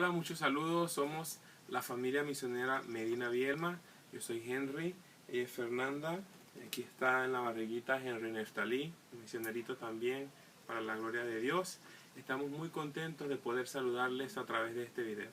Hola, muchos saludos. Somos la familia misionera Medina Bielma. Yo soy Henry, ella es Fernanda. Aquí está en la barriguita Henry Neftalí, misionerito también, para la gloria de Dios. Estamos muy contentos de poder saludarles a través de este video.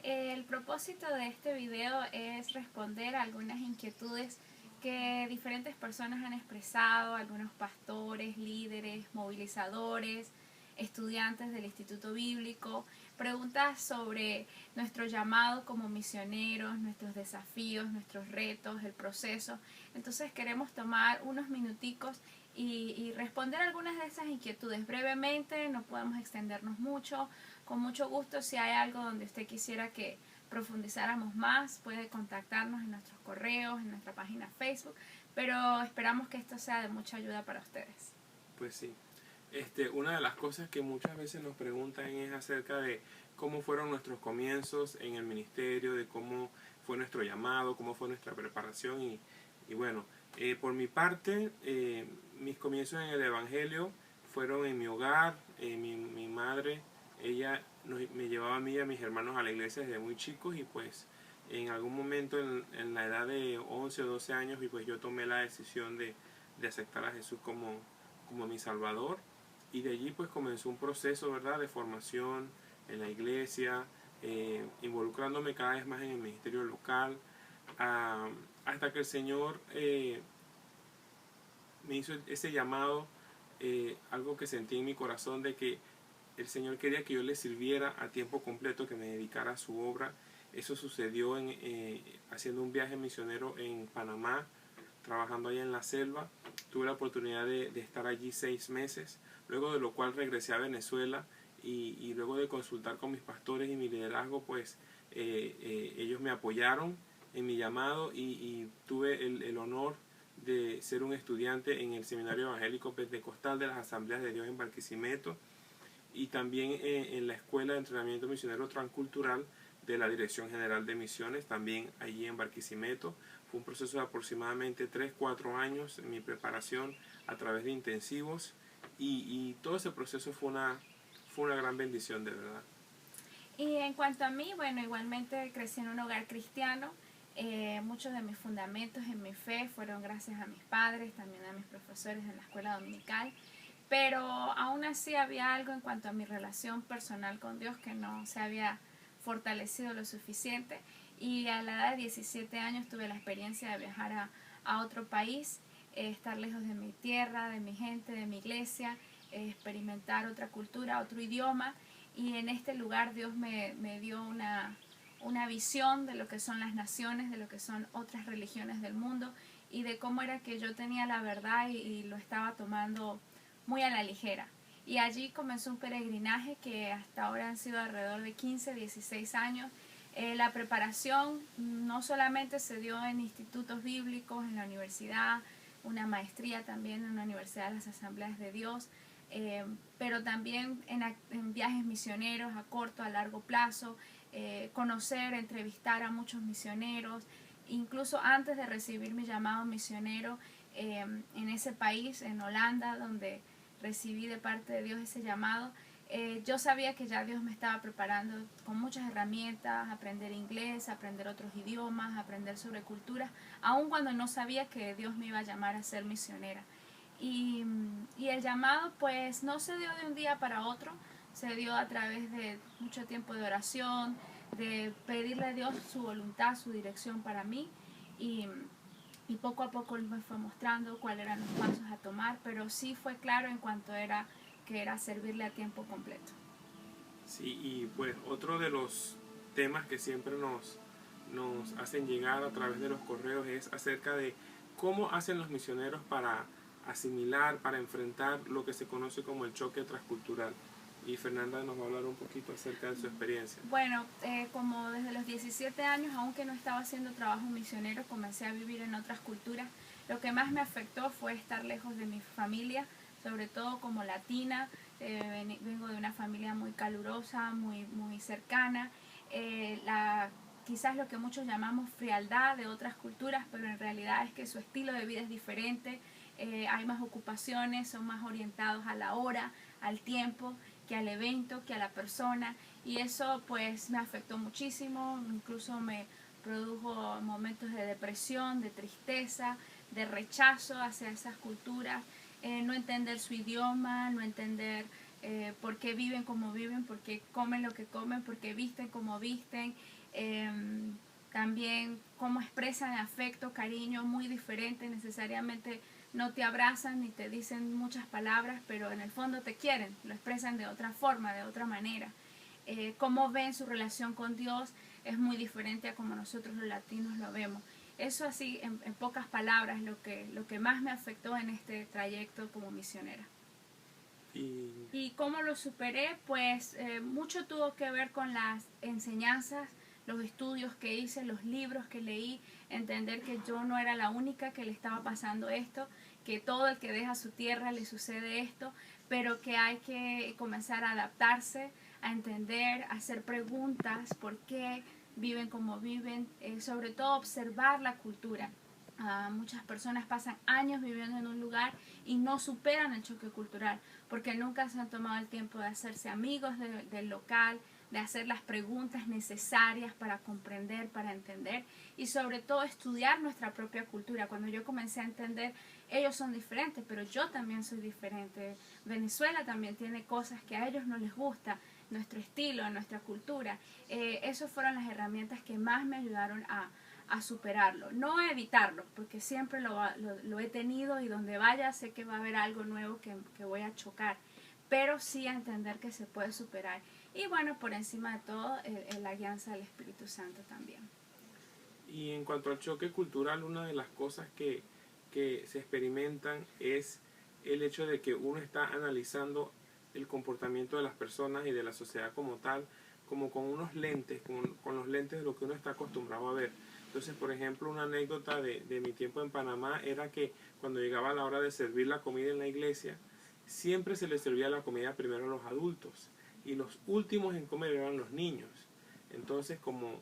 El propósito de este video es responder a algunas inquietudes que diferentes personas han expresado, algunos pastores, líderes, movilizadores, estudiantes del Instituto Bíblico, preguntas sobre nuestro llamado como misioneros, nuestros desafíos, nuestros retos, el proceso. Entonces queremos tomar unos minuticos y responder algunas de esas inquietudes brevemente, no podemos extendernos mucho. Con mucho gusto, si hay algo donde usted quisiera que profundizáramos más, puede contactarnos en nuestros correos, en nuestra página Facebook, pero esperamos que esto sea de mucha ayuda para ustedes. Pues sí. Una de las cosas que muchas veces nos preguntan es acerca de cómo fueron nuestros comienzos en el ministerio, de cómo fue nuestro llamado, cómo fue nuestra preparación y bueno, por mi parte, mis comienzos en el Evangelio fueron en mi hogar. Mi madre, ella me llevaba a mí y a mis hermanos a la iglesia desde muy chicos y pues en algún momento en la edad de 11 o 12 años y pues yo tomé la decisión de aceptar a Jesús como mi Salvador. Y de allí pues comenzó un proceso, ¿verdad?, de formación en la iglesia, involucrándome cada vez más en el ministerio local, hasta que el Señor me hizo ese llamado, algo que sentí en mi corazón de que el Señor quería que yo le sirviera a tiempo completo, que me dedicara a su obra. Eso sucedió haciendo un viaje misionero en Panamá, trabajando allá en la selva. Tuve la oportunidad de estar allí 6 meses, luego de lo cual regresé a Venezuela y luego de consultar con mis pastores y mi liderazgo, pues ellos me apoyaron en mi llamado y tuve el honor de ser un estudiante en el Seminario Evangélico Pentecostal de las Asambleas de Dios en Barquisimeto y también en la Escuela de Entrenamiento Misionero Transcultural de la Dirección General de Misiones, también allí en Barquisimeto. Fue un proceso de aproximadamente 3-4 años en mi preparación a través de intensivos y todo ese proceso fue una gran bendición, de verdad. Y en cuanto a mí, bueno, igualmente crecí en un hogar cristiano. Muchos de mis fundamentos en mi fe fueron gracias a mis padres, también a mis profesores en la escuela dominical. Pero aún así había algo en cuanto a mi relación personal con Dios que no se había fortalecido lo suficiente. Y a la edad de 17 años tuve la experiencia de viajar a otro país, estar lejos de mi tierra, de mi gente, de mi iglesia, experimentar otra cultura, otro idioma. Y en este lugar Dios me dio una visión de lo que son las naciones, de lo que son otras religiones del mundo y de cómo era que yo tenía la verdad y lo estaba tomando muy a la ligera. Y allí comenzó un peregrinaje que hasta ahora han sido alrededor de 15-16 años. La preparación no solamente se dio en institutos bíblicos, en la universidad, una maestría también en la Universidad de las Asambleas de Dios, pero también en viajes misioneros a corto, a largo plazo, conocer, entrevistar a muchos misioneros, incluso antes de recibir mi llamado misionero en ese país, en Holanda, donde recibí de parte de Dios ese llamado. Yo sabía que ya Dios me estaba preparando con muchas herramientas, aprender inglés, aprender otros idiomas, aprender sobre culturas, aun cuando no sabía que Dios me iba a llamar a ser misionera. Y el llamado pues no se dio de un día para otro, se dio a través de mucho tiempo de oración, de pedirle a Dios su voluntad, su dirección para mí y poco a poco Él me fue mostrando cuáles eran los pasos a tomar, pero sí fue claro en cuanto era que era servirle a tiempo completo. Sí, y pues otro de los temas que siempre nos hacen llegar a través de los correos es acerca de cómo hacen los misioneros para asimilar, para enfrentar lo que se conoce como el choque transcultural. Y Fernanda nos va a hablar un poquito acerca de su experiencia. Bueno, como desde los 17 años, aunque no estaba haciendo trabajo misionero, comencé a vivir en otras culturas. Lo que más me afectó fue estar lejos de mi familia, sobre todo como latina. Vengo de una familia muy calurosa, muy cercana. Quizás lo que muchos llamamos frialdad de otras culturas, pero en realidad es que su estilo de vida es diferente. Hay más ocupaciones, son más orientados a la hora, al tiempo, que al evento, que a la persona, y eso pues me afectó muchísimo, incluso me produjo momentos de depresión, de tristeza, de rechazo hacia esas culturas, no entender su idioma, no entender por qué viven como viven, por qué comen lo que comen, por qué visten como visten, también cómo expresan afecto, cariño, muy diferente, necesariamente no te abrazan ni te dicen muchas palabras, pero en el fondo te quieren, lo expresan de otra forma, de otra manera. Cómo ven su relación con Dios es muy diferente a como nosotros los latinos lo vemos. Eso así, en pocas palabras, lo que más me afectó en este trayecto como misionera. ¿Y cómo lo superé? Pues mucho tuvo que ver con las enseñanzas, los estudios que hice, los libros que leí, entender que yo no era la única que le estaba pasando esto, que todo el que deja su tierra le sucede esto, pero que hay que comenzar a adaptarse, a entender, a hacer preguntas, por qué viven como viven, sobre todo observar la cultura. Muchas personas pasan años viviendo en un lugar y no superan el choque cultural porque nunca se han tomado el tiempo de hacerse amigos del local, de hacer las preguntas necesarias para comprender, para entender y sobre todo estudiar nuestra propia cultura. Cuando yo comencé a entender, ellos son diferentes, pero yo también soy diferente. Venezuela también tiene cosas que a ellos no les gusta, nuestro estilo, nuestra cultura. Esas fueron las herramientas que más me ayudaron a superarlo, no a evitarlo, porque siempre lo he tenido y donde vaya sé que va a haber algo nuevo que voy a chocar, pero sí a entender que se puede superar. Y bueno, por encima de todo, la guianza del Espíritu Santo también. Y en cuanto al choque cultural, una de las cosas que se experimentan es el hecho de que uno está analizando el comportamiento de las personas y de la sociedad como tal, como con unos lentes, con los lentes de lo que uno está acostumbrado a ver. Entonces, por ejemplo, una anécdota de mi tiempo en Panamá era que cuando llegaba la hora de servir la comida en la iglesia, siempre se le servía la comida primero a los adultos y los últimos en comer eran los niños. Entonces, como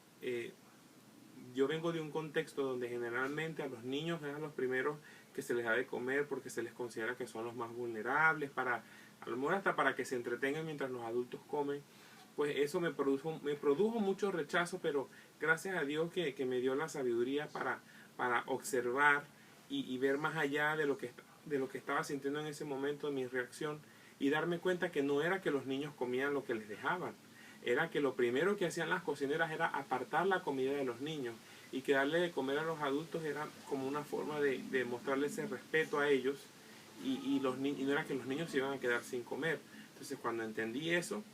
yo vengo de un contexto donde generalmente a los niños eran los primeros que se les da de comer porque se les considera que son los más vulnerables, a lo mejor hasta para que se entretengan mientras los adultos comen, pues eso me produjo mucho rechazo, pero gracias a Dios que me dio la sabiduría para observar y ver más allá de lo que estaba sintiendo en ese momento, de mi reacción, y darme cuenta que no era que los niños comían lo que les dejaban, era que lo primero que hacían las cocineras era apartar la comida de los niños y que darle de comer a los adultos era como una forma de mostrarles ese respeto a ellos y no era que los niños se iban a quedar sin comer. Entonces cuando entendí eso,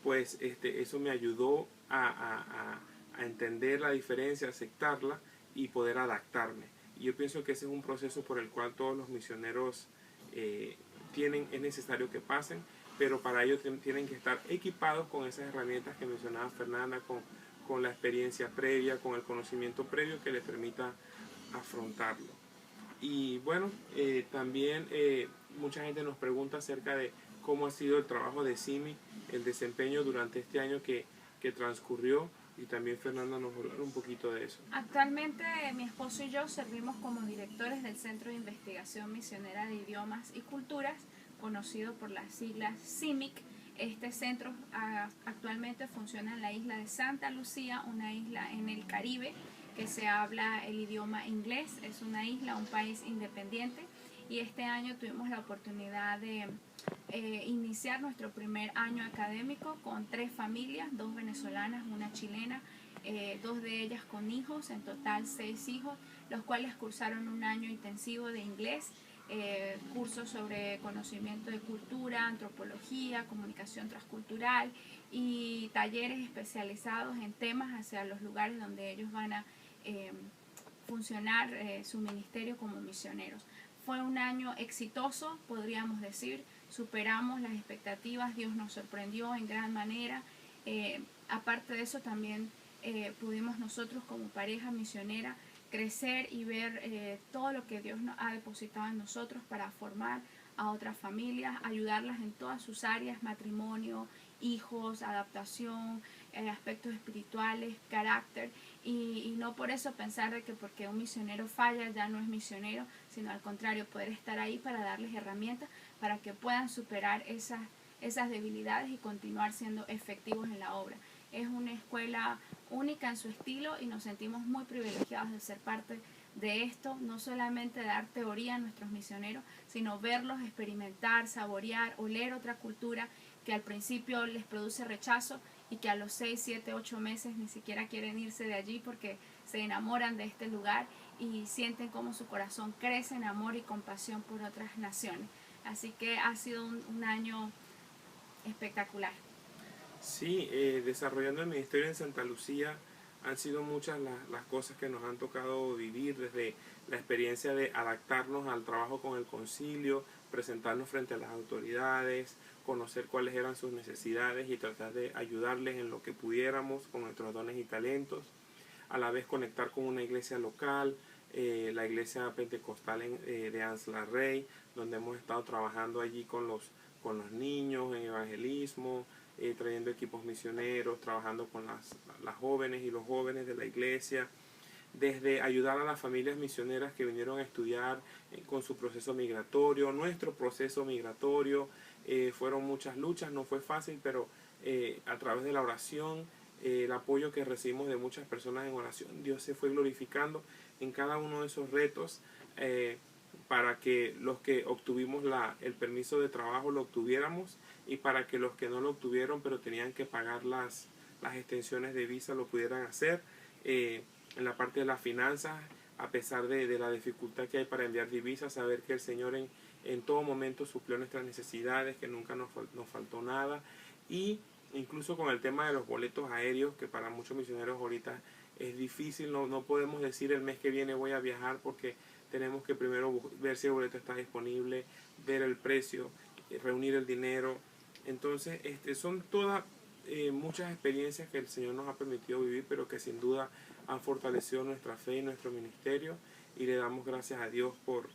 pues eso me ayudó a entender la diferencia, aceptarla y poder adaptarme. Y yo pienso que ese es un proceso por el cual todos los misioneros es necesario que pasen, pero para ello tienen que estar equipados con esas herramientas que mencionaba Fernanda, con la experiencia previa, con el conocimiento previo que les permita afrontarlo. Y bueno, también mucha gente nos pregunta acerca de cómo ha sido el trabajo de CIMI, el desempeño durante este año que transcurrió, y también Fernanda nos va a hablar un poquito de eso. Actualmente mi esposo y yo servimos como directores del Centro de Investigación Misionera de Idiomas y Culturas, conocido por las siglas CIMIC. Este centro actualmente funciona en la isla de Santa Lucía, una isla en el Caribe que se habla el idioma inglés. Es una isla, un país independiente, y este año tuvimos la oportunidad de iniciar nuestro primer año académico con 3 familias, 2 venezolanas, una chilena, 2 de ellas con hijos, en total 6 hijos, los cuales cursaron un año intensivo de inglés, cursos sobre conocimiento de cultura, antropología, comunicación transcultural y talleres especializados en temas hacia los lugares donde ellos van a funcionar su ministerio como misioneros. Fue un año exitoso, podríamos decir, superamos las expectativas, Dios nos sorprendió en gran manera. Aparte de eso también pudimos nosotros como pareja misionera crecer y ver todo lo que Dios nos ha depositado en nosotros para formar a otras familias, ayudarlas en todas sus áreas, matrimonio, hijos, adaptación, aspectos espirituales, carácter, y no por eso pensar de que porque un misionero falla ya no es misionero, sino al contrario, poder estar ahí para darles herramientas para que puedan superar esas debilidades y continuar siendo efectivos en la obra. Es una escuela única en su estilo y nos sentimos muy privilegiados de ser parte de esto, no solamente dar teoría a nuestros misioneros, sino verlos experimentar, saborear, oler otra cultura que al principio les produce rechazo y que a los 6, 7, 8 meses ni siquiera quieren irse de allí porque se enamoran de este lugar y sienten como su corazón crece en amor y compasión por otras naciones. Así que ha sido un año espectacular. Sí, desarrollando el ministerio en Santa Lucía han sido muchas las cosas que nos han tocado vivir, desde la experiencia de adaptarnos al trabajo con el concilio, presentarnos frente a las autoridades, conocer cuáles eran sus necesidades y tratar de ayudarles en lo que pudiéramos con nuestros dones y talentos, a la vez conectar con una iglesia local, la iglesia pentecostal de Ansla Rey, donde hemos estado trabajando allí con los niños en evangelismo, trayendo equipos misioneros, trabajando con las jóvenes y los jóvenes de la iglesia, desde ayudar a las familias misioneras que vinieron a estudiar con su proceso migratorio, nuestro proceso migratorio. Fueron muchas luchas, no fue fácil, pero a través de la oración, el apoyo que recibimos de muchas personas en oración, Dios se fue glorificando en cada uno de esos retos, para que los que obtuvimos el permiso de trabajo lo obtuviéramos, y para que los que no lo obtuvieron pero tenían que pagar las extensiones de visa lo pudieran hacer. En la parte de las finanzas, a pesar de la dificultad que hay para enviar divisas, saber que el Señor en todo momento suplió nuestras necesidades, que nunca nos faltó nada. Y incluso con el tema de los boletos aéreos, que para muchos misioneros ahorita es difícil, no podemos decir el mes que viene voy a viajar, porque tenemos que primero ver si el boleto está disponible, ver el precio, reunir el dinero. Entonces son todas muchas experiencias que el Señor nos ha permitido vivir, pero que sin duda han fortalecido nuestra fe y nuestro ministerio, y le damos gracias a Dios por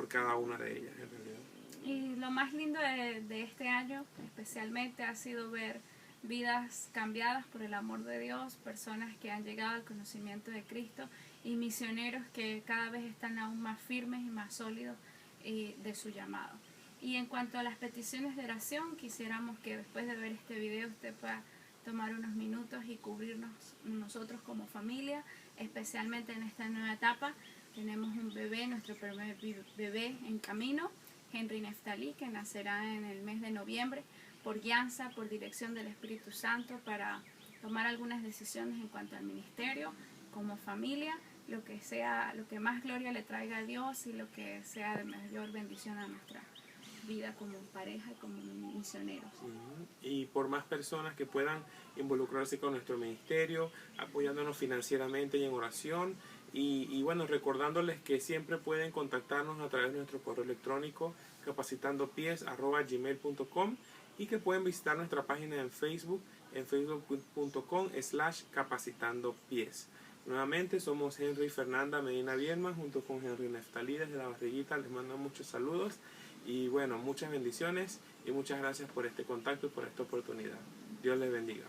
cada una de ellas en realidad. Y lo más lindo de este año especialmente ha sido ver vidas cambiadas por el amor de Dios, personas que han llegado al conocimiento de Cristo y misioneros que cada vez están aún más firmes y más sólidos de su llamado. Y en cuanto a las peticiones de oración, quisiéramos que después de ver este video usted pueda tomar unos minutos y cubrirnos nosotros como familia, especialmente en esta nueva etapa. Tenemos un bebé, nuestro primer bebé en camino, Henry Neftalí, que nacerá en el mes de noviembre, por guianza, por dirección del Espíritu Santo, para tomar algunas decisiones en cuanto al ministerio, como familia, lo que más gloria le traiga a Dios y lo que sea de mayor bendición a nuestra vida como pareja y como misioneros. Y por más personas que puedan involucrarse con nuestro ministerio, apoyándonos financieramente y en oración. Y bueno, recordándoles que siempre pueden contactarnos a través de nuestro correo electrónico capacitandopies@gmail.com, y que pueden visitar nuestra página en Facebook, en facebook.com/capacitandopies. Nuevamente somos Henry y Fernanda Medina Bielman, junto con Henry Neftalí desde La Barriguita. Les mando muchos saludos y bueno, muchas bendiciones, y muchas gracias por este contacto y por esta oportunidad. Dios les bendiga.